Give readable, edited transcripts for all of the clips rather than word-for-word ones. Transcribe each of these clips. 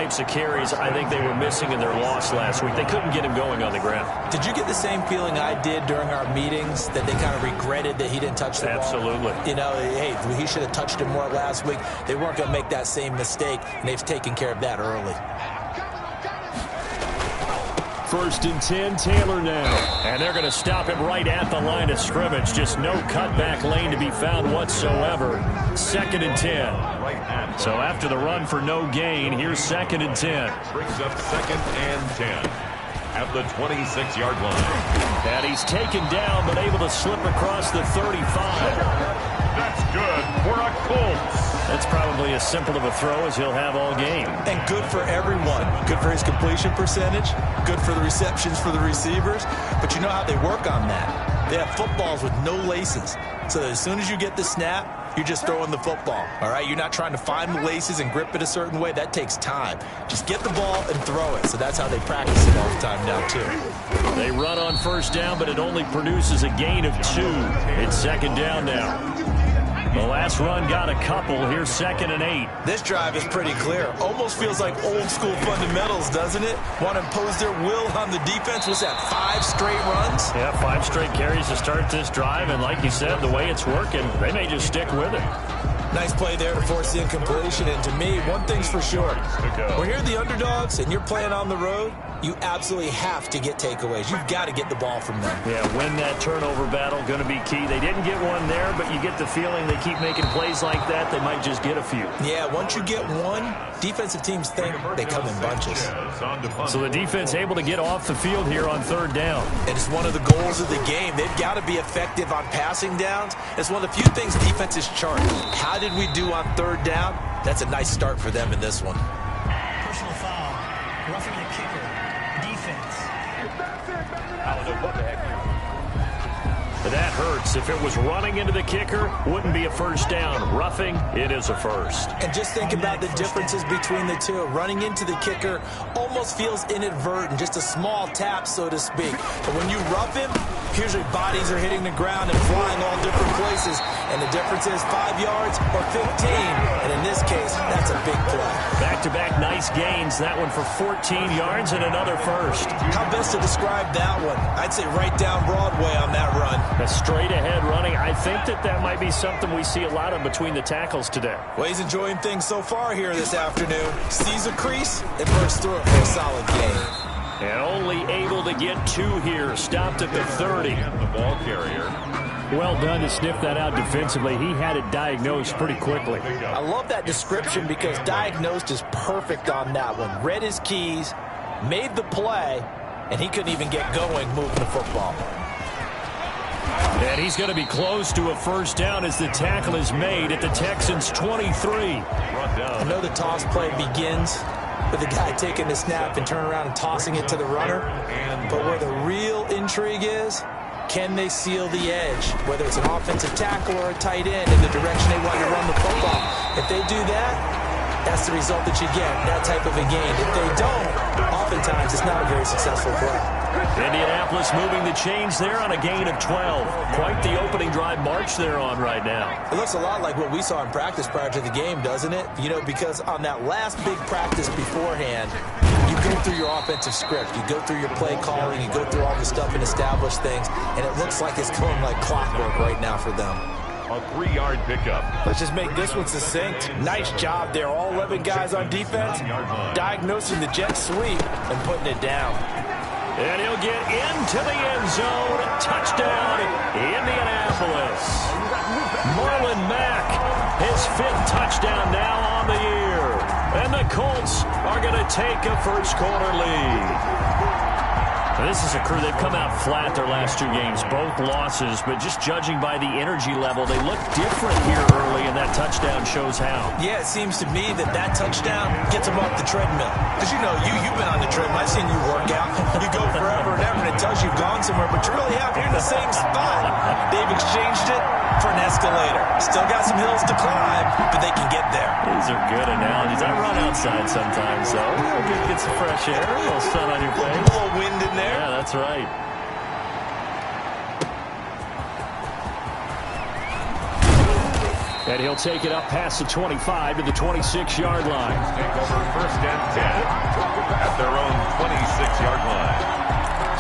types of carries I think they were missing in their loss last week. They couldn't get him going on the ground. Did you get the same feeling I did during our meetings, that they kind of regretted that he didn't touch the ball? Absolutely. You know, hey, he should have touched it more last week. They weren't going to make that same mistake, and they've taken care of that early. 1st and 10, Taylor now. And they're going to stop him right at the line of scrimmage. Just no cutback lane to be found whatsoever. 2nd and 10. So after the run for no gain, here's 2nd and 10. Brings up 2nd and 10 at the 26-yard line. And he's taken down, but able to slip across the 35. That's good for a Colts. That's probably as simple of a throw as he'll have all game. And good for everyone. Good for his completion percentage. Good for the receptions for the receivers. But you know how they work on that. They have footballs with no laces. So that as soon as you get the snap, you're just throwing the football. All right? You're not trying to find the laces and grip it a certain way. That takes time. Just get the ball and throw it. So that's how they practice it all the time now, too. They run on 1st down, but it only produces a gain of 2. It's 2nd down now. The last run got a couple. Here's 2nd and 8. This drive is pretty clear. Almost feels like old school fundamentals, doesn't it? Want to impose their will on the defense. What's that, 5 straight runs? Yeah, 5 straight carries to start this drive. And like you said, the way it's working, they may just stick with it. Nice play there to force the incompletion. And to me, one thing's for sure. When you're the underdogs and you're playing on the road, you absolutely have to get takeaways. You've got to get the ball from them. Yeah, win that turnover battle, going to be key. They didn't get one there, but you get the feeling they keep making plays like that, they might just get a few. Yeah, once you get one, defensive teams think they come in bunches. So the defense able to get off the field here on 3rd down. And it's one of the goals of the game. They've got to be effective on passing downs. It's one of the few things defenses chart. How did we do on 3rd down? That's a nice start for them in this one. Personal foul. Roughing the kicker. Defense. That hurts. If it was running into the kicker, wouldn't be a 1st down. Roughing, it is a 1st. And just think about the differences between the two. Running into the kicker almost feels inadvertent, just a small tap, so to speak. But when you rough him, here's your bodies are hitting the ground and flying all different places. And the difference is 5 yards or 15. And in this case, that's a big play. Back-to-back nice gains. That one for 14 yards and another 1st. How best to describe that one? I'd say right down Broadway on that run. A straight-ahead running. I think that might be something we see a lot of between the tackles today. Well, he's enjoying things so far here this afternoon. Sees a crease and bursts through it for a solid gain. And only able to get 2 here. Stopped at the 30. The ball carrier. Well done to sniff that out defensively. He had it diagnosed pretty quickly. I love that description because diagnosed is perfect on that one. Read his keys, made the play, and he couldn't even get going moving the football. And he's going to be close to a 1st down as the tackle is made at the Texans' 23. I know the toss play begins with the guy taking the snap and turning around and tossing it to the runner. But where the real intrigue is, can they seal the edge, whether it's an offensive tackle or a tight end, in the direction they want to run the football? If they do that, that's the result that you get, that type of a gain. If they don't, oftentimes it's not a very successful play. Indianapolis moving the chains there on a gain of 12. Quite the opening drive march they're on right now. It looks a lot like what we saw in practice prior to the game, doesn't it? You know, because on that last big practice beforehand, you go through your offensive script, you go through your play calling, you go through all the stuff and establish things, and it looks like it's going like clockwork right now for them. A 3-yard pickup. Let's just make this one succinct. Nice job there. All 11 guys on defense diagnosing the jet sweep and putting it down. And he'll get into the end zone. Touchdown, Indianapolis. Marlon Mack, his 5th touchdown now on the year. And the Colts are going to take a first-quarter lead. This is a crew, they've come out flat their last 2 games, both losses, but just judging by the energy level, they look different here early, and that touchdown shows how. Yeah, it seems to me that touchdown gets them off the treadmill. Because, you know, you've been on the treadmill. I've seen you work out. You go forever and ever, and it tells you've gone somewhere, but you really have. You're in the same spot. They've exchanged it for an escalator. Still got some hills to climb, but they can get there. These are good analogies. I run outside sometimes, so get some fresh air, a little sun on your face. A little wind in there. Yeah, that's right. And he'll take it up past the 25 to the 26-yard line. Take over 1st and 10.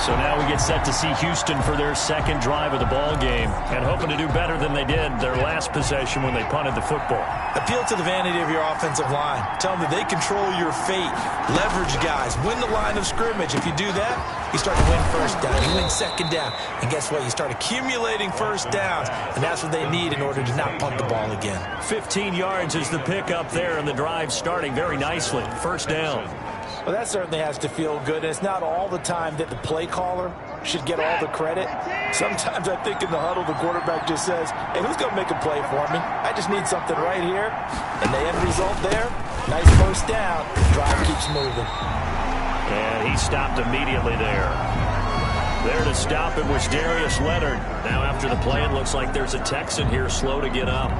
So now we get set to see Houston for their second drive of the ball game, and hoping to do better than they did their last possession when they punted the football. Appeal to the vanity of your offensive line. Tell them that they control your fate. Leverage guys. Win the line of scrimmage. If you do that, you start to win first down. You win second down. And guess what? You start accumulating first downs, and that's what they need in order to not punt the ball again. 15 yards is the pickup there, and the drive starting very nicely. First down. Well, that certainly has to feel good. And it's not all the time that the play caller should get all the credit. Sometimes I think in the huddle, the quarterback just says, hey, who's going to make a play for me? I just need something right here. And the end result there, nice first down. Drive keeps moving. And he stopped immediately there. There to stop it was Darius Leonard. Now after the play, it looks like there's a Texan here slow to get up.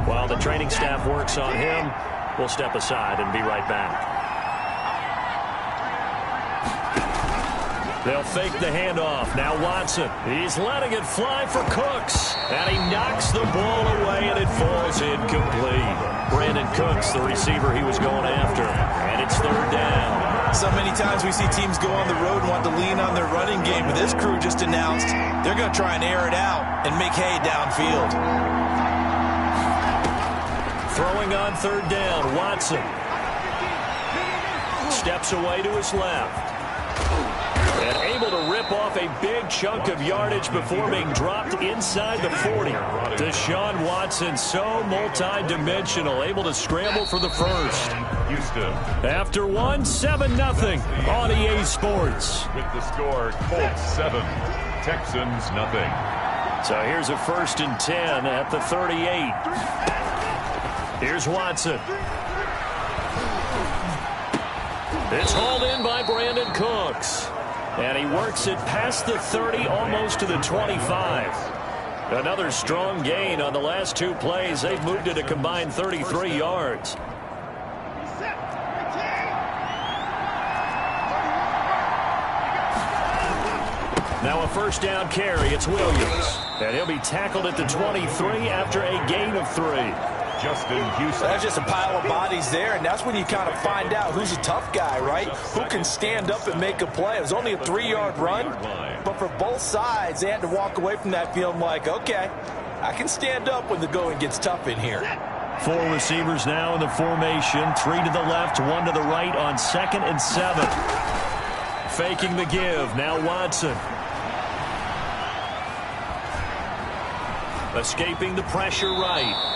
While the training staff works on him, we'll step aside and be right back. They'll fake the handoff. Now Watson. He's letting it fly for Cooks. And he knocks the ball away, and it falls incomplete. Brandon Cooks, the receiver he was going after. And it's third down. So many times we see teams go on the road and want to lean on their running game. But this crew just announced they're going to try and air it out and make hay downfield. Throwing on third down, Watson. Steps away to his left. And able to rip off a big chunk of yardage before being dropped inside the 40. Deshaun Watson, so multi-dimensional, able to scramble for the first. Houston. After one, 7-0 on EA Sports. With the score, Colts 7, Texans nothing. So here's a 1st and 10 at the 38. Here's Watson. It's hauled in by Brandon Cooks. And he works it past the 30, almost to the 25. Another strong gain on the last two plays. They've moved it a combined 33 yards. Now a first down carry. It's Williams. And he'll be tackled at the 23 after a gain of 3. Justin Houston. That's just a pile of bodies there, and that's when you kind of find out who's a tough guy, right? Who can stand up and make a play. It was only a 3-yard run, but for both sides, they had to walk away from that feeling like, okay, I can stand up when the going gets tough in here. 4 receivers now in the formation. 3 to the left, 1 to the right on 2nd and 7. Faking the give. Now Watson. Escaping the pressure right.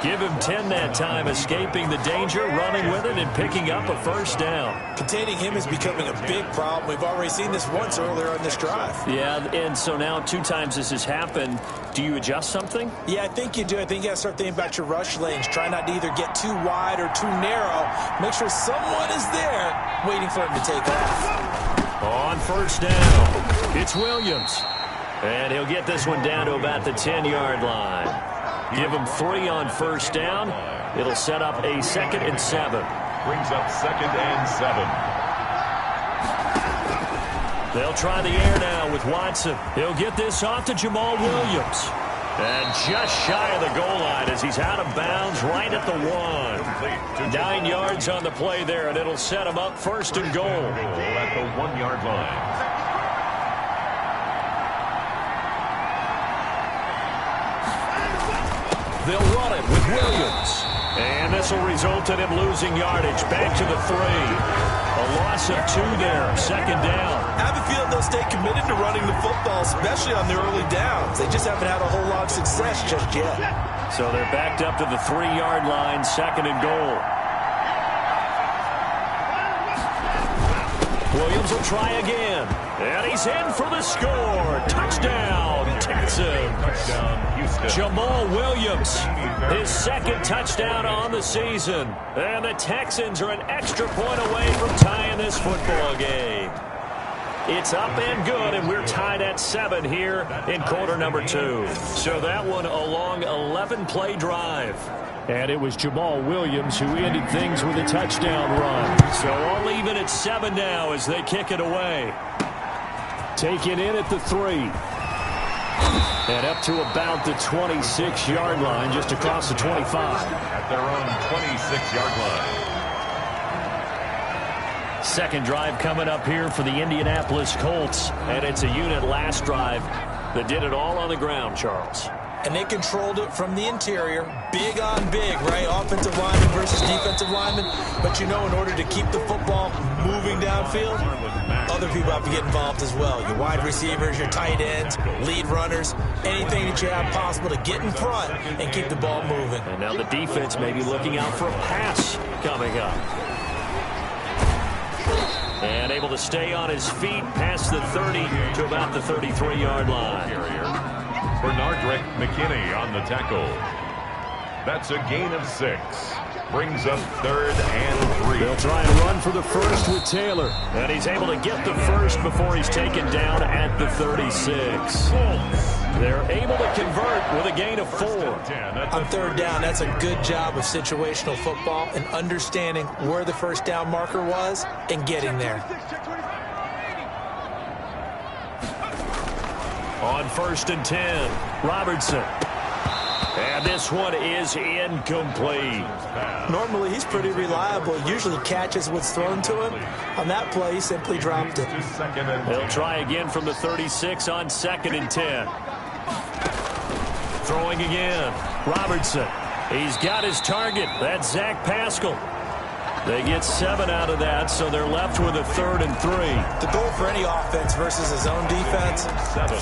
Give him 10 that time, escaping the danger, running with it, and picking up a first down. Containing him is becoming a big problem. We've already seen this once earlier on this drive. Yeah, and so now 2 times this has happened. Do you adjust something? Yeah, I think you do. I think you got to start thinking about your rush lanes. Try not to either get too wide or too narrow. Make sure someone is there waiting for him to take off. On first down, it's Williams. And he'll get this one down to about the 10-yard line. Give him 3 on first down. It'll set up a 2nd and 7. Brings up 2nd and 7. They'll try the air now with Watson. He'll get this off to Jamal Williams. And just shy of the goal line as he's out of bounds right at the 1. 9 yards on the play there, and it'll set him up 1st and goal. At the 1-yard line. They'll run it with Williams. And this will result in him losing yardage. Back to the 3. A loss of 2 there. 2nd down. I have a feeling they'll stay committed to running the football, especially on the early downs. They just haven't had a whole lot of success just yet. So they're backed up to the 3-yard line. 2nd and goal. Williams will try again. And he's in for the score. Touchdown, Texans. Touchdown, Houston. Jamal Williams, his 2nd touchdown on the season. And the Texans are an extra point away from tying this football game. It's up and good, and we're tied at 7 here in quarter number 2. So that one a long 11-play drive. And it was Jamal Williams who ended things with a touchdown run. So all even at 7 now as they kick it away. Taken in at the 3. And up to about the 26-yard line, just across the 25. At their own 26-yard line. Second drive coming up here for the Indianapolis Colts, and it's a unit last drive that did it all on the ground, Charles. And they controlled it from the interior, big on big, right? Offensive lineman versus defensive lineman. But, in order to keep the football moving downfield, other people have to get involved as well. Your wide receivers, your tight ends, lead runners, anything that you have possible to get in front and keep the ball moving. And now the defense may be looking out for a pass coming up. And able to stay on his feet past the 30 to about the 33-yard line. Bernardrick McKinney on the tackle. That's a gain of 6. Brings up 3rd and 3. They'll try and run for the first with Taylor. And he's able to get the first before he's taken down at the 36. They're able to convert with a gain of 4. On 3rd down, that's a good job of situational football and understanding where the first down marker was and getting there. On 1st and 10, Robertson. And this one is incomplete. Normally, he's pretty reliable. Usually catches what's thrown to him. On that play, he simply dropped it. He'll try again from the 36 on 2nd and 10. Throwing again. Robertson. He's got his target. That's Zach Pascal. They get 7 out of that, so they're left with a 3rd and 3. The goal for any offense versus his own defense,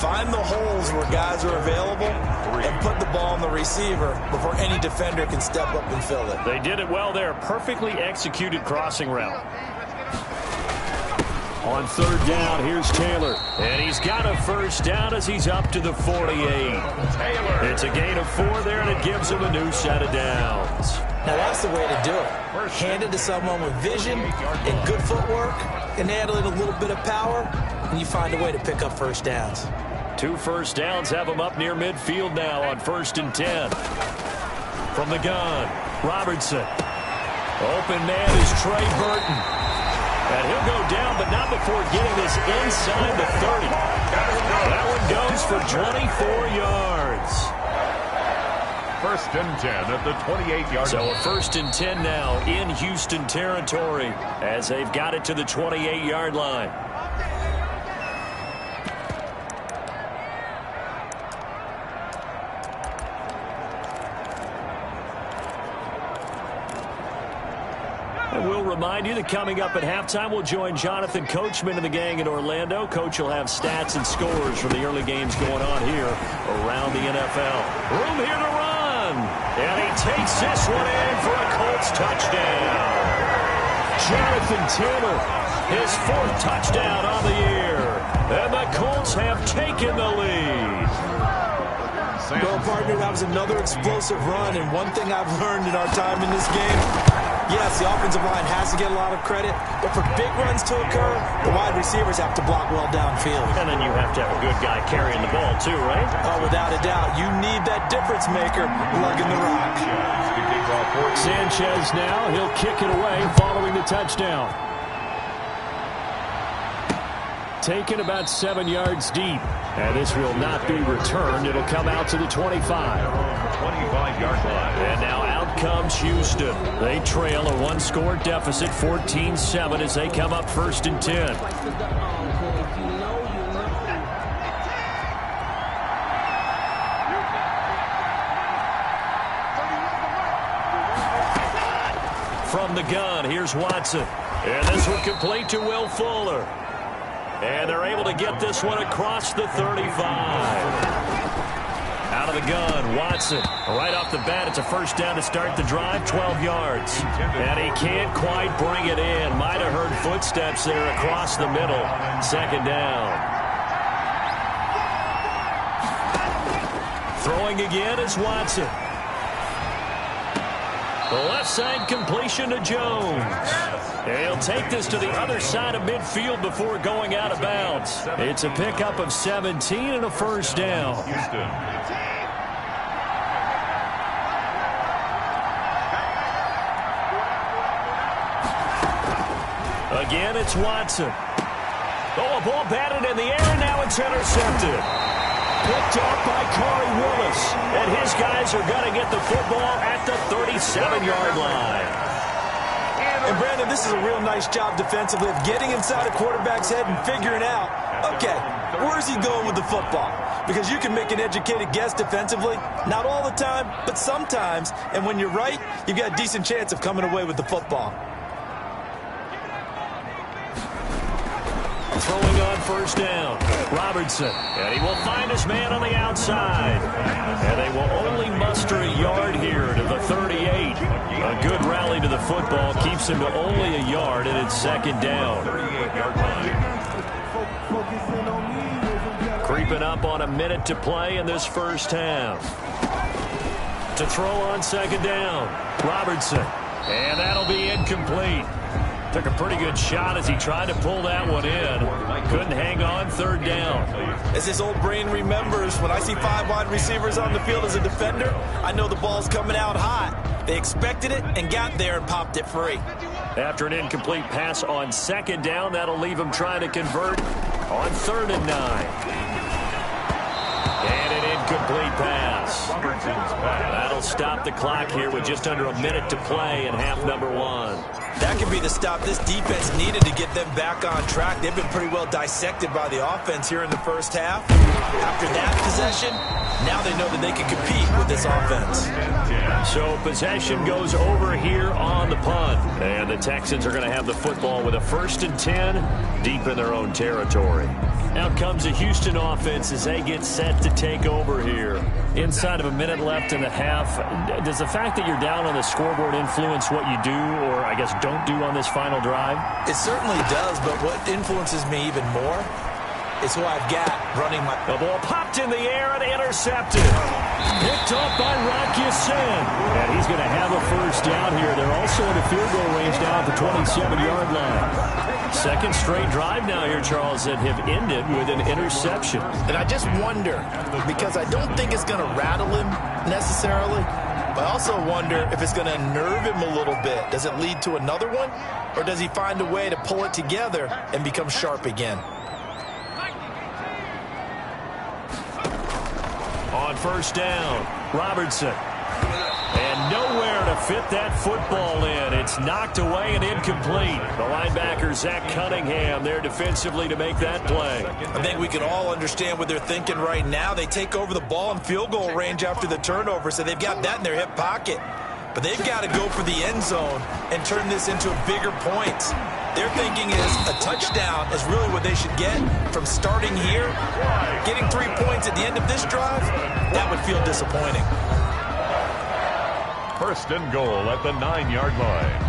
find the holes where guys are available and put the ball on the receiver before any defender can step up and fill it. They did it well there. Perfectly executed crossing route. On 3rd down, here's Taylor. And he's got a first down as he's up to the 48. It's a gain of 4 there, and it gives him a new set of downs. Now that's the way to do it. Hand it to someone with vision and good footwork, and add a little bit of power, and you find a way to pick up first downs. 2 first downs have him up near midfield now on 1st and 10. From the gun, Robertson. Open man is Trey Burton. And he'll go down, but not before getting this inside the 30. That one goes for 24 yards. 1st and 10 at the 28-yard line. So a 1st and 10 now in Houston territory as they've got it to the 28-yard line. And we'll remind you that coming up at halftime, we'll join Jonathan Coachman and the gang in Orlando. Coach will have stats and scores from the early games going on here around the NFL. Room here to run. And he takes this one in for a Colts touchdown. Jonathan Taylor, his 4th touchdown on the year. And the Colts have taken the lead. Well, partner, that was another explosive run. And one thing I've learned in our time in this game, yes, the offensive line has to get a lot of credit, but for big runs to occur, the wide receivers have to block well downfield. And then you have to have a good guy carrying the ball too, right? Oh, without a doubt. You need that difference maker lugging the rock. Sanchez now, he'll kick it away following the touchdown. Taken about 7 yards deep. And this will not be returned. It'll come out to the 25. 25-yard line. And now out comes Houston. They trail a 1-score deficit, 14-7, as they come up 1st and 10. From the gun, here's Watson. And this one complete to Will Fuller. And they're able to get this one across the 35. Out of the gun, Watson. Right off the bat, it's a first down to start the drive, 12 yards. And he can't quite bring it in. Might have heard footsteps there across the middle. 2nd down. Throwing again is Watson. The left side completion to Jones. And he'll take this to the other side of midfield before going out of bounds. It's a pickup of 17 and a first down. Houston. Again, it's Watson. Oh, a ball batted in the air, and now it's intercepted. Picked up by Corey Willis. And his guys are going to get the football at the 37-yard line. And, Brandon, this is a real nice job defensively of getting inside a quarterback's head and figuring out, okay, where's he going with the football? Because you can make an educated guess defensively, not all the time, but sometimes. And when you're right, you've got a decent chance of coming away with the football. Throwing on first down, Robertson. And he will find his man on the outside. And they will only muster a yard here to the 38. A good rally to the football keeps him to only a yard, and it's second down. 38-yard line. Creeping up on a minute to play in this first half. To throw on second down, Robertson. And that'll be incomplete. Took a pretty good shot as he tried to pull that one in. Couldn't hang on, third down. As his old brain remembers, when I see 5 wide receivers on the field as a defender, I know the ball's coming out hot. They expected it and got there and popped it free. After an incomplete pass on second down, that'll leave him trying to convert on 3rd and 9. And an incomplete pass. That'll stop the clock here with just under a minute to play in half number 1. That could be the stop this defense needed to get them back on track. They've been pretty well dissected by the offense here in the first half. After that possession, now they know that they can compete with this offense. So possession goes over here on the punt. And the Texans are going to have the football with a 1st and 10 deep in their own territory. Now comes the Houston offense as they get set to take over here. Inside of a minute left in the half, does the fact that you're down on the scoreboard influence what you do, or I guess don't do on this final drive? It certainly does, but what influences me even more is who I've got running my... The ball popped in the air and intercepted. Picked off by Wk10. And he's going to have a first down here. They're also in the field goal range now at the 27-yard line. Second straight drive now here, Charles, that have ended with an interception. And I just wonder, because I don't think it's going to rattle him necessarily, but I also wonder if it's going to unnerve him a little bit. Does it lead to another one, or does he find a way to pull it together and become sharp again? On first down, Robertson. And nowhere to fit that football in. It's knocked away and incomplete. The linebacker, Zach Cunningham, there defensively to make that play. I think we can all understand what they're thinking right now. They take over the ball in field goal range after the turnover, so they've got that in their hip pocket. But they've got to go for the end zone and turn this into a bigger point. Their thinking is a touchdown is really what they should get from starting here. Getting 3 points at the end of this drive, that would feel disappointing. 1st and goal at the 9-yard line.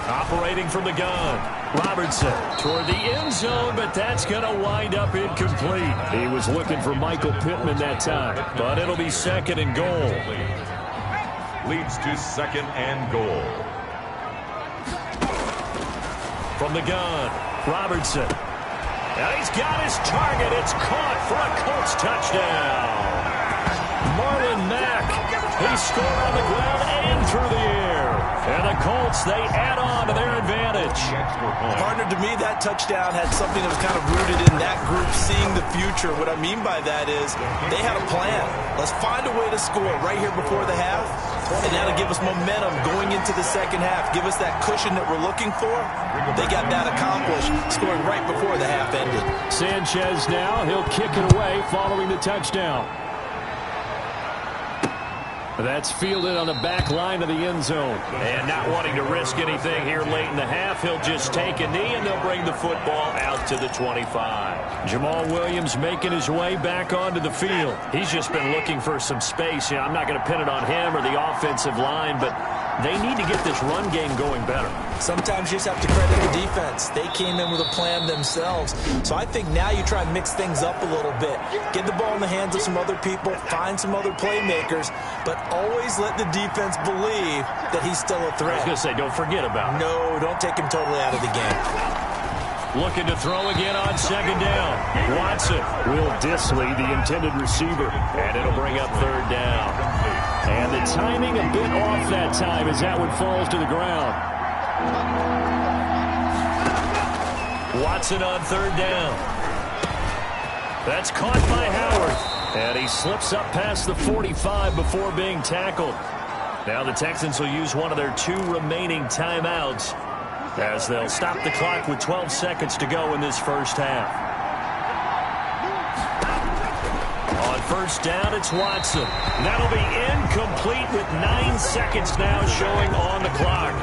Operating from the gun, Robertson toward the end zone, but that's going to wind up incomplete. He was looking for Michael Pittman that time, but it'll be 2nd and goal. Leads to 2nd and goal. From the gun, Robertson. And he's got his target. It's caught for a Colts touchdown. Marlon Mack, he scored on the ground and through the air. And the Colts, they add on to their advantage. Partner, to me, that touchdown had something that was kind of rooted in that group seeing the future. What I mean by that is they had a plan. Let's find a way to score right here before the half, and that'll give us momentum going into the second half. Give us that cushion that we're looking for. They got that accomplished, scoring right before the half ended. Sanchez now, he'll kick it away following the touchdown. That's fielded on the back line of the end zone. And not wanting to risk anything here late in the half, he'll just take a knee and they'll bring the football out to the 25. Jamal Williams making his way back onto the field. He's just been looking for some space. You know, I'm not going to pin it on him or the offensive line, but they need to get this run game going better. Sometimes you just have to credit the defense. They came in with a plan themselves. So I think now you try and mix things up a little bit. Get the ball in the hands of some other people, find some other playmakers, but always let the defense believe that he's still a threat. I was going to say, don't forget about it. No, don't take him totally out of the game. Looking to throw again on 2nd down. Watson will Disley, the intended receiver, and it'll bring up 3rd down. And the timing a bit off that time as that one falls to the ground. Watson on 3rd down. That's caught by Howard. And he slips up past the 45 before being tackled. Now the Texans will use one of their 2 remaining timeouts as they'll stop the clock with 12 seconds to go in this first half. On first down, it's Watson. That'll be incomplete with 9 seconds now showing on the clock.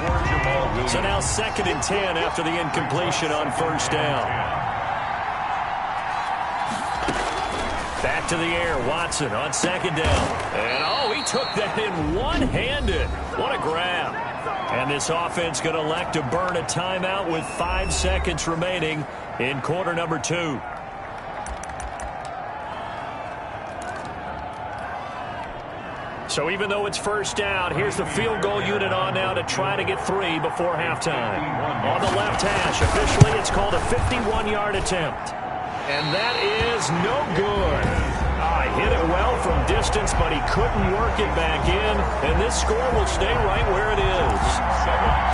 So now 2nd and 10 after the incompletion on first down. Back to the air, Watson on 2nd down. And he took that in one-handed. What a grab. And this offense going to elect to burn a timeout with 5 seconds remaining in quarter number 2. So even though it's first down, here's the field goal unit on now to try to get 3 before halftime. On the left hash, officially it's called a 51-yard attempt. And that is no good. Hit it well from distance, but he couldn't work it back in. And this score will stay right where it is.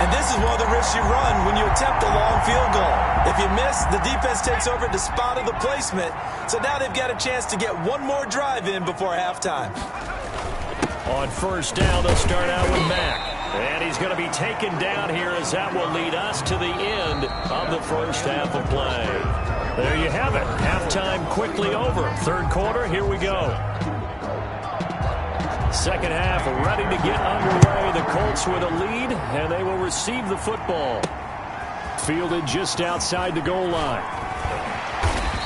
And this is one of the risks you run when you attempt a long field goal. If you miss, the defense takes over the spot of the placement. So now they've got a chance to get one more drive in before halftime. On first down, they'll start out with Mack. And he's going to be taken down here as that will lead us to the end of the first half of play. There you have it. Halftime quickly over. 3rd quarter, here we go. Second half ready to get underway. The Colts with a lead, and they will receive the football. Fielded just outside the goal line.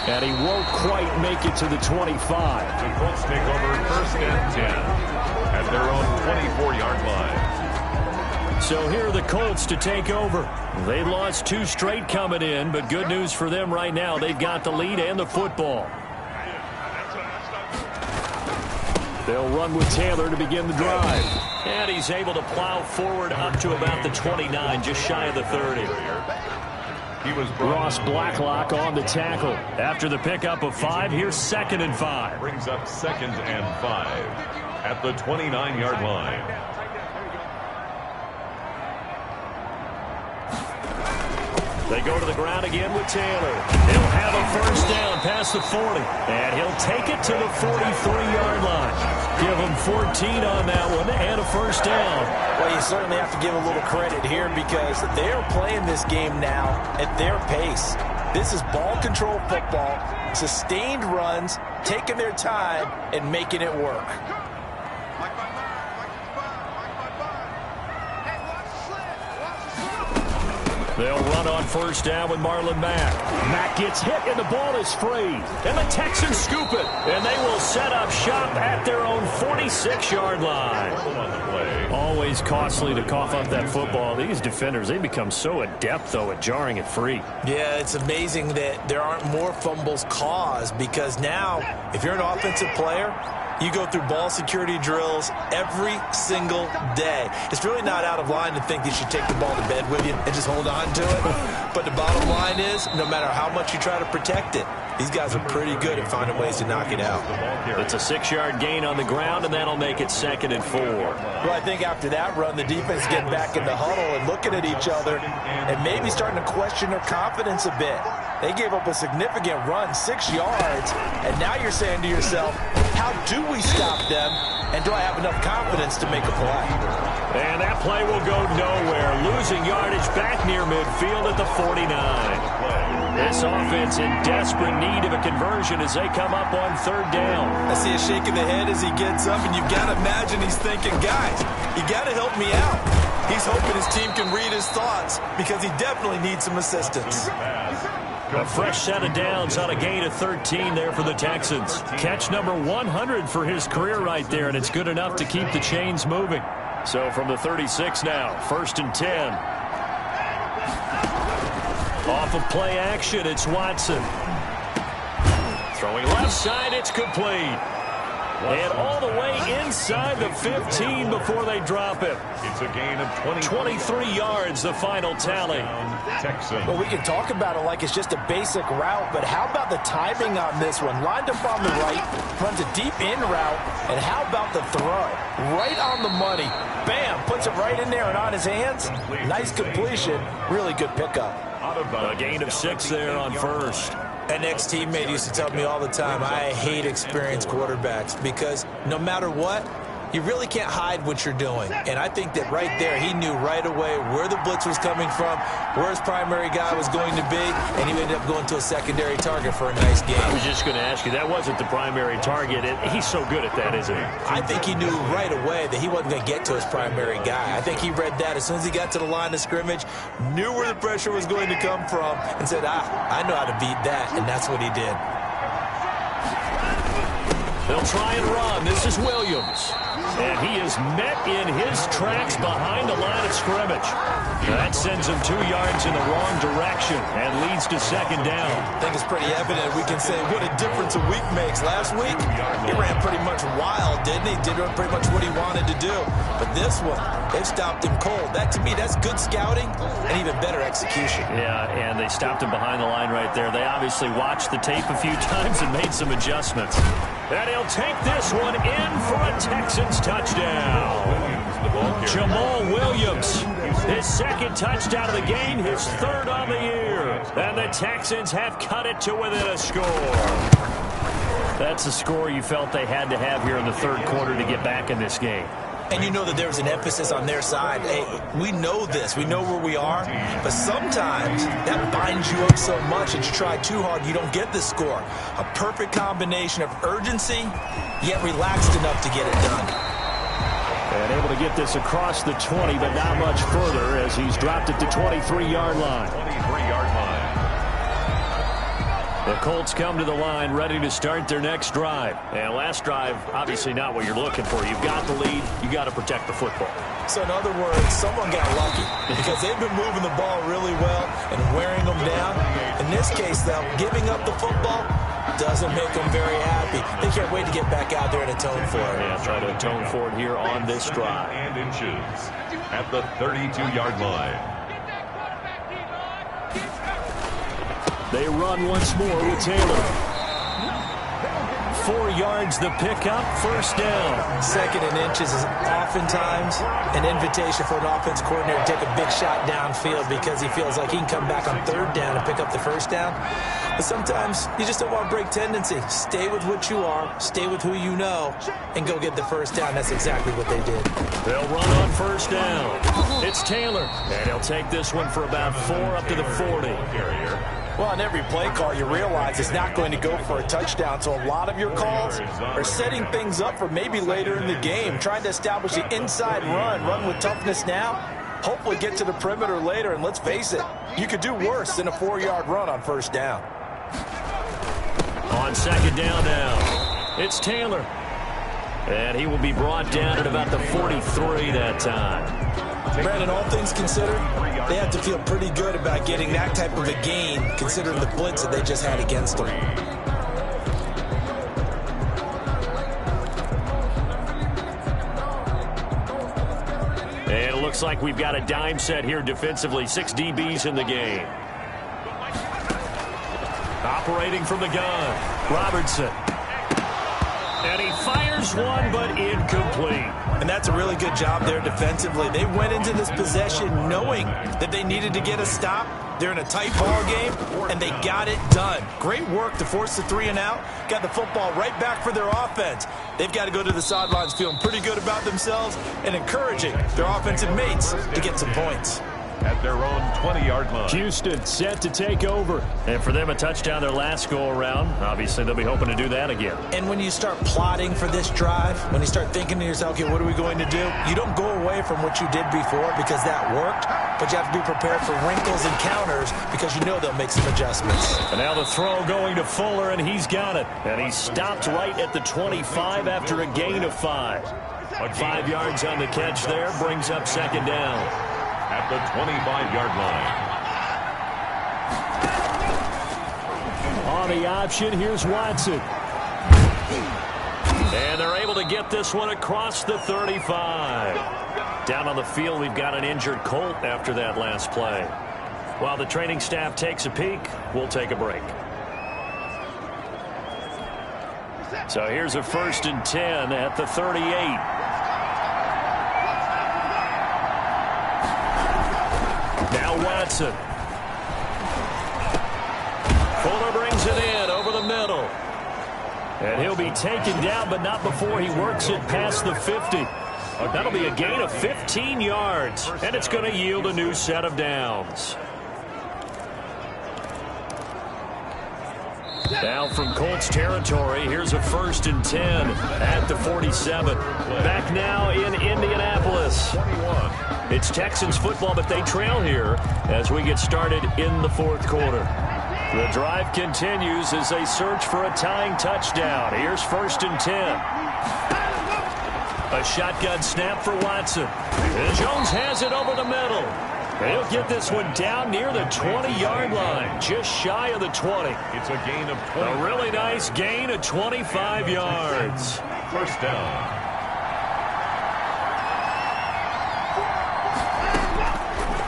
And he won't quite make it to the 25. The Colts take over 1st and 10 at their own 24-yard line. So here are the Colts to take over. They lost 2 straight coming in, but good news for them right now. They've got the lead and the football. They'll run with Taylor to begin the drive. And he's able to plow forward up to about the 29, just shy of the 30. Ross Blacklock on the tackle. After the pickup of 5, here's 2nd and 5. Brings up 2nd and 5 at the 29-yard line. They go to the ground again with Taylor. He'll have a first down past the 40. And he'll take it to the 43-yard line. Give him 14 on that one and a first down. Well, you certainly have to give a little credit here because they're playing this game now at their pace. This is ball control football, sustained runs, taking their time and making it work. They'll run on first down with Marlon Mack. Mack gets hit and the ball is free. And the Texans scoop it. And they will set up shop at their own 46-yard line. Always costly to cough up that football. These defenders, they become so adept, though, at jarring it free. Yeah, it's amazing that there aren't more fumbles caused because now, if you're an offensive player, you go through ball security drills every single day. It's really not out of line to think that you should take the ball to bed with you and just hold on to it. But the bottom line is, no matter how much you try to protect it, these guys are pretty good at finding ways to knock it out. It's a 6-yard gain on the ground, and that'll make it 2nd and 4. Well, I think after that run, the defense getting back in the huddle and looking at each other and maybe starting to question their confidence a bit. They gave up a significant run, 6 yards, and now you're saying to yourself, how do we stop them, and do I have enough confidence to make a play? And that play will go nowhere. Losing yardage back near midfield at the 49. This offense in desperate need of a conversion as they come up on 3rd down. I see a shake of the head as he gets up, and you've got to imagine he's thinking, guys, you got to help me out. He's hoping his team can read his thoughts because he definitely needs some assistance. A fresh set of downs on a gain of 13 there for the Texans. Catch number 100 for his career right there, and it's good enough to keep the chains moving. So from the 36 now, 1st and 10. Off of play action, it's Watson. Throwing left side, it's complete. And all the way inside the 15 before they drop it. It's a gain of 23 yards, the final tally. Texans. Well, we can talk about it like it's just a basic route, but how about the timing on this one? Lined up on the right, runs a deep in route, and how about the throw? Right on the money. Bam, puts it right in there and on his hands. Nice completion, really good pickup. A gain of 6 there on first. An ex-teammate used to tell me all the time, I hate experienced quarterbacks because no matter what, you really can't hide what you're doing. And I think that right there, he knew right away where the blitz was coming from, where his primary guy was going to be, and he ended up going to a secondary target for a nice game. I was just going to ask you, that wasn't the primary target. He's so good at that, isn't he? I think he knew right away that he wasn't going to get to his primary guy. I think he read that as soon as he got to the line of scrimmage, knew where the pressure was going to come from, and said, I know how to beat that, and that's what he did. They'll try and run. This is Williams. And he is met in his tracks behind the line of scrimmage. That sends him 2 yards in the wrong direction and leads to second down. I think it's pretty evident. We can say what a difference a week makes. Last week, he ran pretty much wild, didn't he? Did pretty much what he wanted to do. But this one, they've stopped him cold. That, to me, that's good scouting and even better execution. Yeah, and they stopped him behind the line right there. They obviously watched the tape a few times and made some adjustments. And he'll take this one in for a Texans touchdown. Jamal Williams, his second touchdown of the game, his third on the year. And the Texans have cut it to within a score. That's a score you felt they had to have here in the third quarter to get back in this game. And you know that there's an emphasis on their side. Hey, we know this. We know where we are. But sometimes that binds you up so much that you try too hard, you don't get the score. A perfect combination of urgency, yet relaxed enough to get it done. And able to get this across the 20, but not much further as he's dropped it to 23-yard line. 23-yard line. The Colts come to the line ready to start their next drive. And last drive, obviously not what you're looking for. You've got the lead. You got to protect the football. So in other words, someone got lucky because they've been moving the ball really well and wearing them down. In this case, though, giving up the football doesn't make them very happy. They can't wait to get back out there and atone for it. Yeah, try to atone for it here on this drive. And inches at the 32-yard line. They run once more with Taylor. 4 yards the pickup, first down. Second and inches is oftentimes an invitation for an offense coordinator to take a big shot downfield because he feels like he can come back on third down and pick up the first down. But sometimes you just don't want to break tendency. Stay with what you are, stay with who you know, and go get the first down. That's exactly what they did. They'll run on first down. It's Taylor, and he'll take this one for about 4 up to the 40. Well, on every play call, you realize it's not going to go for a touchdown, so a lot of your calls are setting things up for maybe later in the game, trying to establish the inside run with toughness now, hopefully get to the perimeter later, and let's face it, you could do worse than a 4-yard run on first down. On second down now, it's Taylor. And he will be brought down at about the 43 that time. Brandon, all things considered, they have to feel pretty good about getting that type of a gain, considering the blitz that they just had against them. And it looks like we've got a dime set here defensively. 6 DBs in the game. Operating from the gun, Robertson. And he fires one, but incomplete. And that's a really good job there defensively. They went into this possession knowing that they needed to get a stop. They're in a tight ball game, and they got it done. Great work to force the 3 and out. Got the football right back for their offense. They've got to go to the sidelines feeling pretty good about themselves and encouraging their offensive mates to get some points. At their own 20-yard line. Houston set to take over. And for them, a touchdown their last go-around. Obviously, they'll be hoping to do that again. And when you start plotting for this drive, when you start thinking to yourself, okay, what are we going to do? You don't go away from what you did before because that worked, but you have to be prepared for wrinkles and counters because you know they'll make some adjustments. And now the throw going to Fuller, and he's got it. And he stopped right at the 25 after a gain of 5. 5 yards on the catch there, brings up second down. At the 25-yard line. On the option, here's Watson. And they're able to get this one across the 35. Down on the field, we've got an injured Colt after that last play. While the training staff takes a peek, we'll take a break. So here's a 1st and 10 at the 38. Now Watson. Fuller brings it And he'll be taken down, but not before he works it past the 50. That'll be a gain of 15 yards, and it's going to yield a new set of downs. Now from Colts territory, here's a 1st and 10 at the 47. Back now in Indianapolis. It's Texans football, but they trail here as we get started in the 4th quarter. The drive continues as they search for a tying touchdown. Here's 1st and 10. A shotgun snap for Watson. And Jones has it over the middle. He'll get this one down near the 20-yard line, just shy of the 20. It's a gain of 20. A really nice gain of 25 yards. 1st down.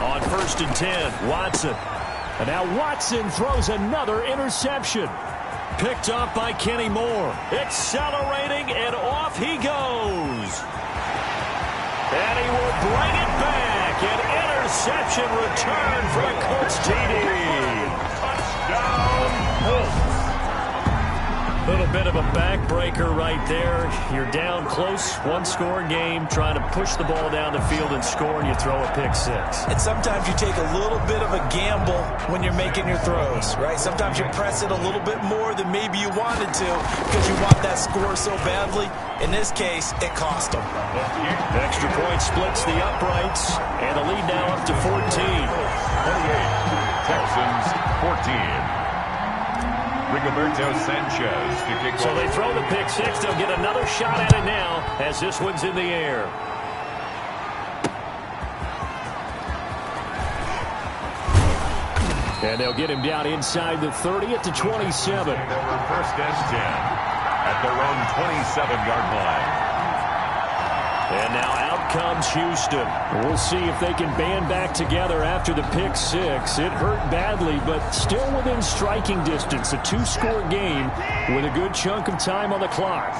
On 1st and 10, Watson. And now Watson throws another interception. Picked off by Kenny Moore. Accelerating, and off he goes. And he will bring it back. An interception return for a Colts TD. Touchdown, Colts. A little bit of a backbreaker right there. You're down close, 1-score game, trying to push the ball down the field and score, and you throw a pick 6. And sometimes you take a little bit of a gamble when you're making your throws, right? Sometimes you press it a little bit more than maybe you wanted to because you want that score so badly. In this case, it cost them. Extra point splits the uprights, and the lead now up to 14. 28, Texans 14. Rigoberto Sanchez to kick off. So they throw the pick 6. They'll get another shot at it now as this one's in the air. And they'll get him down inside the 30 at the 27. Over 1st and 10 at their own 27-yard line. And now out comes Houston. We'll see if they can band back together after the pick 6. It hurt badly, but still within striking distance. A 2-score game with a good chunk of time on the clock.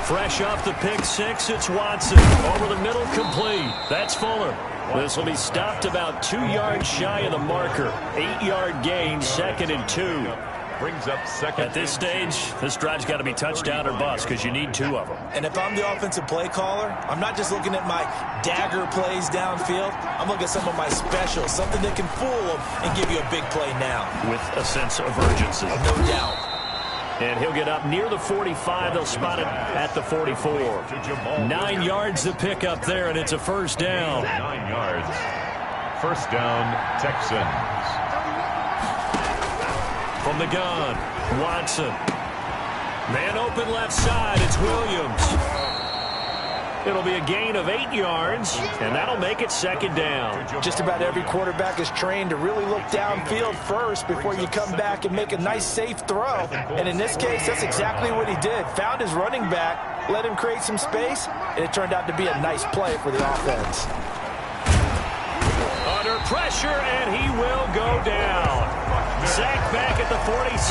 Fresh off the pick 6, it's Watson. Over the middle, complete. That's Fuller. This will be stopped about 2 yards shy of the marker. 8-yard gain, 2nd and 2. Brings up 2nd. At this stage, this drive's got to be touchdown or bust because you need 2 of them. And if I'm the offensive play caller, I'm not just looking at my dagger plays downfield. I'm looking at some of my specials, something that can fool them and give you a big play now. With a sense of urgency. No doubt. And he'll get up near the 45. They'll spot it at the 44. 9 yards to pick up there, and it's a 1st down. 9 yards. 1st down, Texans. From the gun, Watson. Man open left side, it's Williams. It'll be a gain of 8 yards, and that'll make it 2nd down. Just about every quarterback is trained to really look downfield first before you come back and make a nice, safe throw. And in this case, that's exactly what he did. Found his running back, let him create some space, and it turned out to be a nice play for the offense. Under pressure, and he will go down. Sacked back at the 46.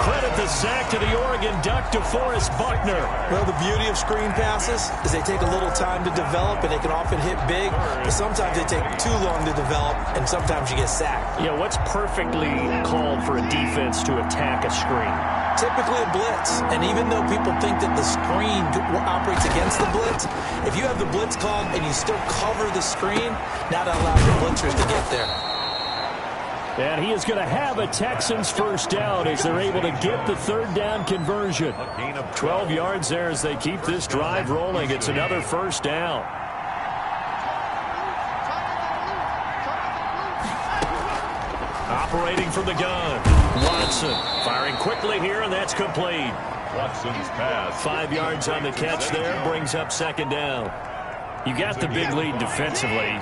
Credit the sack to the Oregon Duck, DeForest Buckner. Well, the beauty of screen passes is they take a little time to develop, and they can often hit big, but sometimes they take too long to develop, and sometimes you get sacked. Yeah, what's perfectly called for a defense to attack a screen? Typically a blitz, and even though people think that the screen operates against the blitz, if you have the blitz called and you still cover the screen, now that allows the blitzers to get there. And he is going to have a Texans 1st down as they're able to get the 3rd down conversion. 12 yards there as they keep this drive rolling. It's another 1st down. Operating from the gun, Watson firing quickly here, and that's complete. Watson's pass. 5 yards on the catch there, brings up 2nd down. You got the big lead defensively,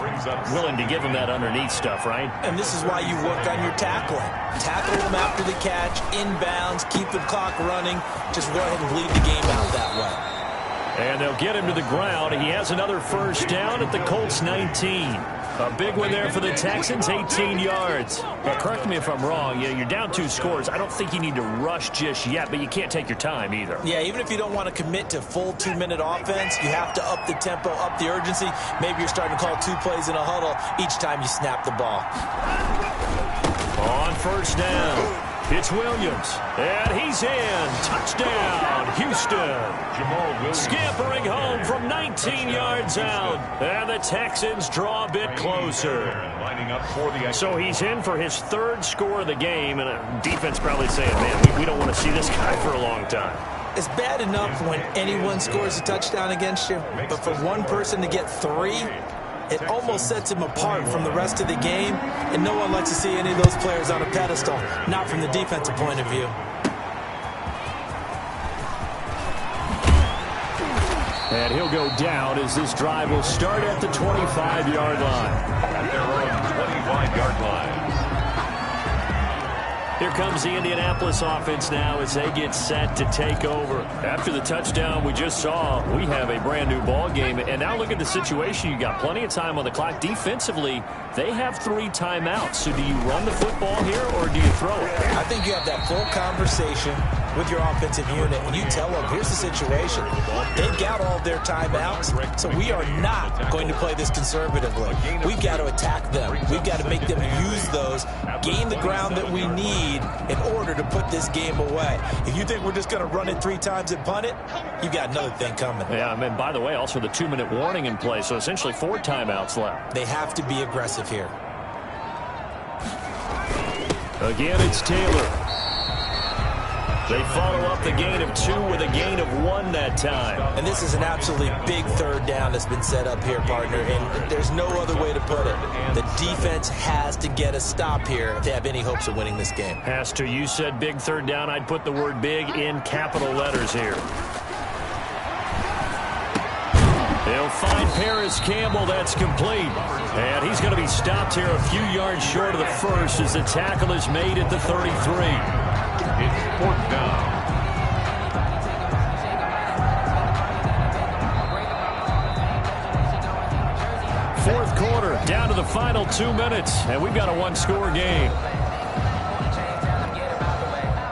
willing to give them that underneath stuff, right? And this is why you work on your tackling. Tackle them after the catch, inbounds, keep the clock running. Just go ahead and bleed the game out that way. And they'll get him to the ground. He has another 1st down at the Colts 19. A big one there for the Texans, 18 yards. But correct me if I'm wrong, you're down 2 scores. I don't think you need to rush just yet, but you can't take your time either. Yeah, even if you don't want to commit to full 2-minute offense, you have to up the tempo, up the urgency. Maybe you're starting to call 2 plays in a huddle each time you snap the ball. On first down, it's Williams, and he's in. Touchdown, Houston. Scampering home from 19 yards out, and the Texans draw a bit closer. So he's in for his 3rd score of the game, and defense probably saying, man, we don't want to see this guy for a long time. It's bad enough when anyone scores a touchdown against you, but for one person to get 3, it almost sets him apart from the rest of the game, and no one likes to see any of those players on a pedestal, not from the defensive point of view. And he'll go down as this drive will start at the 25-yard line. At their own 25-yard line. Here comes the Indianapolis offense now as they get set to take over. After the touchdown we just saw, we have a brand new ball game. And now look at the situation. You got plenty of time on the clock. Defensively, they have 3 timeouts. So do you run the football here or do you throw it? I think you have that full conversation with your offensive unit, and you tell them, here's the situation. They've got all their timeouts, so we are not going to play this conservatively. We've got to attack them. We've got to make them use those, gain the ground that we need in order to put this game away. If you think we're just going to run it 3 times and punt it, you've got another thing coming. Yeah, and by the way, also the 2-minute warning in play, so essentially 4 timeouts left. They have to be aggressive here. Again, it's Taylor. They follow up the gain of 2 with a gain of 1 that time. And this is an absolutely big 3rd down that's been set up here, partner, and there's no other way to put it. The defense has to get a stop here if they have any hopes of winning this game. Has to. You said big 3rd down. I'd put the word big in capital letters here. They'll find Paris Campbell. That's complete. And he's going to be stopped here a few yards short of the first as the tackle is made at the 33. It's 4th down. Fourth quarter, down to the final 2 minutes, and we've got a 1-score game.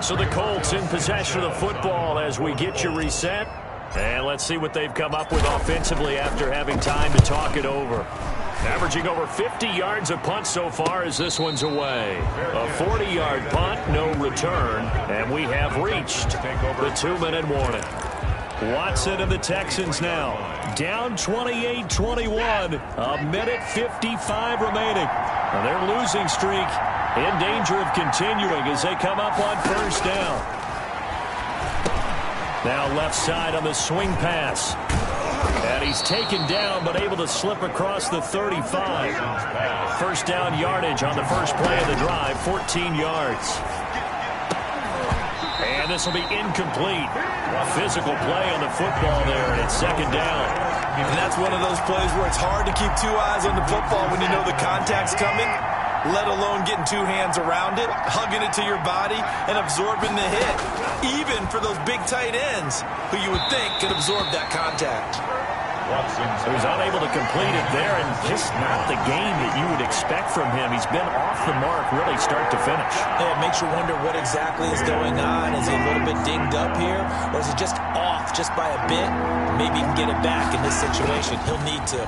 So the Colts in possession of the football as we get you reset. And let's see what they've come up with offensively after having time to talk it over. Averaging over 50 yards a punt so far as this one's away. A 40-yard punt, no return, and we have reached the 2-minute warning. Watson and the Texans now down 28-21, a minute 55 remaining. Now their losing streak in danger of continuing as they come up on first down. Now left side on the swing pass. And he's taken down but able to slip across the 35. First down yardage on the first play of the drive, 14 yards. And this will be incomplete. A physical play on the football there, and it's 2nd down. And that's one of those plays where it's hard to keep 2 eyes on the football when you know the contact's coming, let alone getting 2 hands around it, hugging it to your body, and absorbing the hit. Even for those big tight ends who you would think could absorb that contact. So he's unable to complete it there, and just not the game that you would expect from him. He's been off the mark really start to finish. Yeah, it makes you wonder what exactly is going on. Is he a little bit dinged up here, or is he just off just by a bit? Maybe he can get it back in this situation. He'll need to.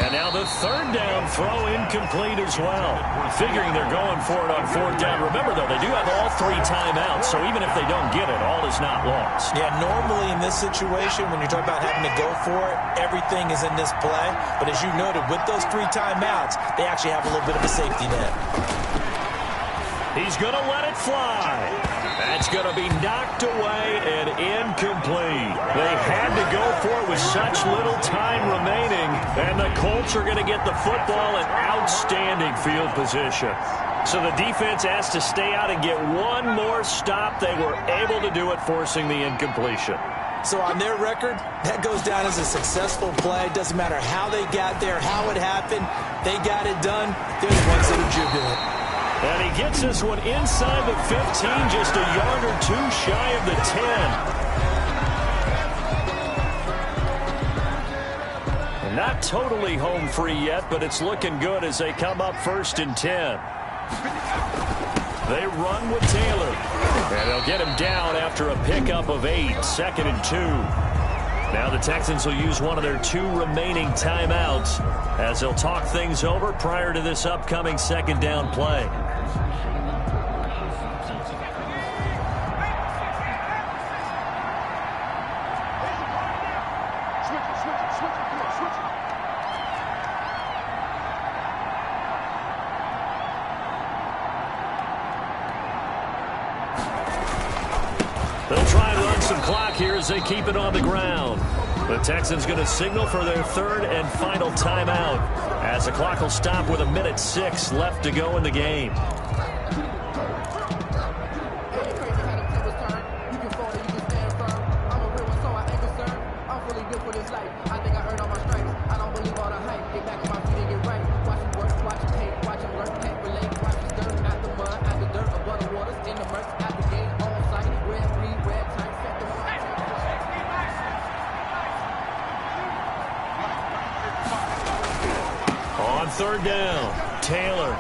And now the 3rd down throw incomplete as well. Figuring they're going for it on 4th down. Remember, though, they do have all 3 timeouts, so even if they don't get it, all is not lost. Yeah, normally in this situation, when you're talking about having to go for it, everything is in this play. But as you noted, with those 3 timeouts, they actually have a little bit of a safety net. He's going to let it fly. That's going to be knocked away and incomplete. They had to go for it with such little time remaining, and the Colts are going to get the football in outstanding field position. So the defense has to stay out and get one more stop. They were able to do it, forcing the incompletion. So on their record, that goes down as a successful play. Doesn't matter how they got there, how it happened. They got it done. They're the ones that are jubilant. And he gets this one inside the 15, just a yard or 2 shy of the 10. Not totally home free yet, but it's looking good as they come up 1st and 10. They run with Taylor. And they'll get him down after a pickup of 8, 2nd and 2. Now the Texans will use one of their 2 remaining timeouts as they'll talk things over prior to this upcoming 2nd down play. They'll try and run some clock here as they keep it on the ground. The Texans going to signal for their 3rd and final timeout as the clock will stop with 1:06 left to go in the game. On 3rd down, Taylor.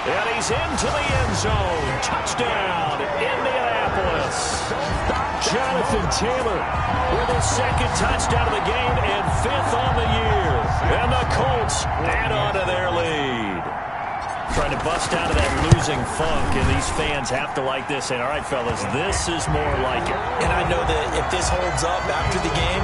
And he's into the end zone. Touchdown, Indianapolis. Jonathan Taylor with his 2nd touchdown of the game and 5th on the year. And the Colts add on to their lead. Trying to bust out of that losing funk, and these fans have to like this. And all right, fellas, this is more like it. And I know that if this holds up after the game,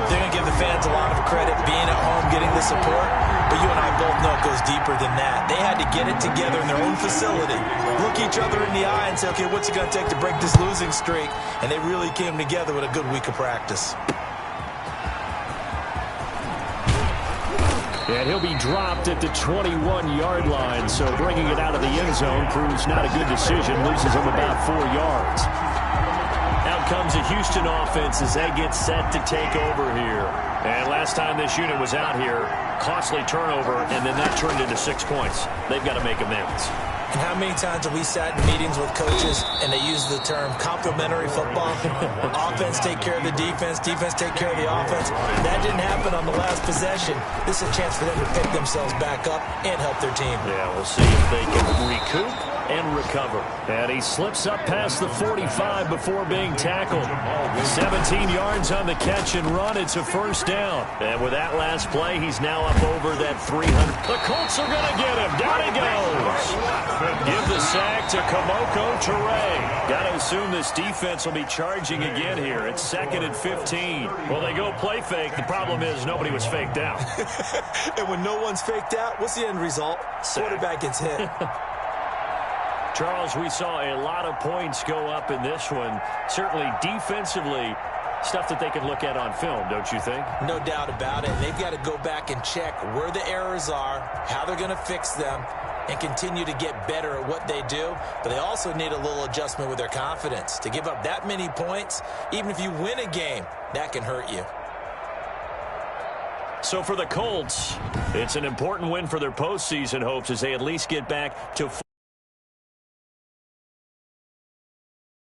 they're going to give the fans a lot of credit being at home, getting the support. But you and I both know it goes deeper than that. They had to get it together in their own facility, look each other in the eye and say, okay, what's it going to take to break this losing streak? And they really came together with a good week of practice. And he'll be dropped at the 21-yard line, so bringing it out of the end zone proves not a good decision, loses him about 4 yards. Out comes the Houston offense as they get set to take over here. And last time this unit was out here, costly turnover, and then that turned into 6 points. They've got to make amends. And how many times have we sat in meetings with coaches and they use the term complementary football? Offense take care of the defense, defense take care of the offense. That didn't happen on the last possession. This is a chance for them to pick themselves back up and help their team. Yeah, we'll see if they can recoup and recover. And he slips up past the 45 before being tackled. 17 yards on the catch and run. It's a 1st down. And with that last play, he's now up over that 300. The Colts are going to get him. Down he goes. Give the sack to Kamoko Toure. Got to assume this defense will be charging again here. It's 2nd and 15. Well, they go play fake. The problem is nobody was faked out. And when no one's faked out, what's the end result? Quarterback gets hit. Charles, we saw a lot of points go up in this one. Certainly defensively, stuff that they can look at on film, don't you think? No doubt about it. They've got to go back and check where the errors are, how they're going to fix them, and continue to get better at what they do. But they also need a little adjustment with their confidence. To give up that many points, even if you win a game, that can hurt you. So for the Colts, it's an important win for their postseason hopes as they at least get back to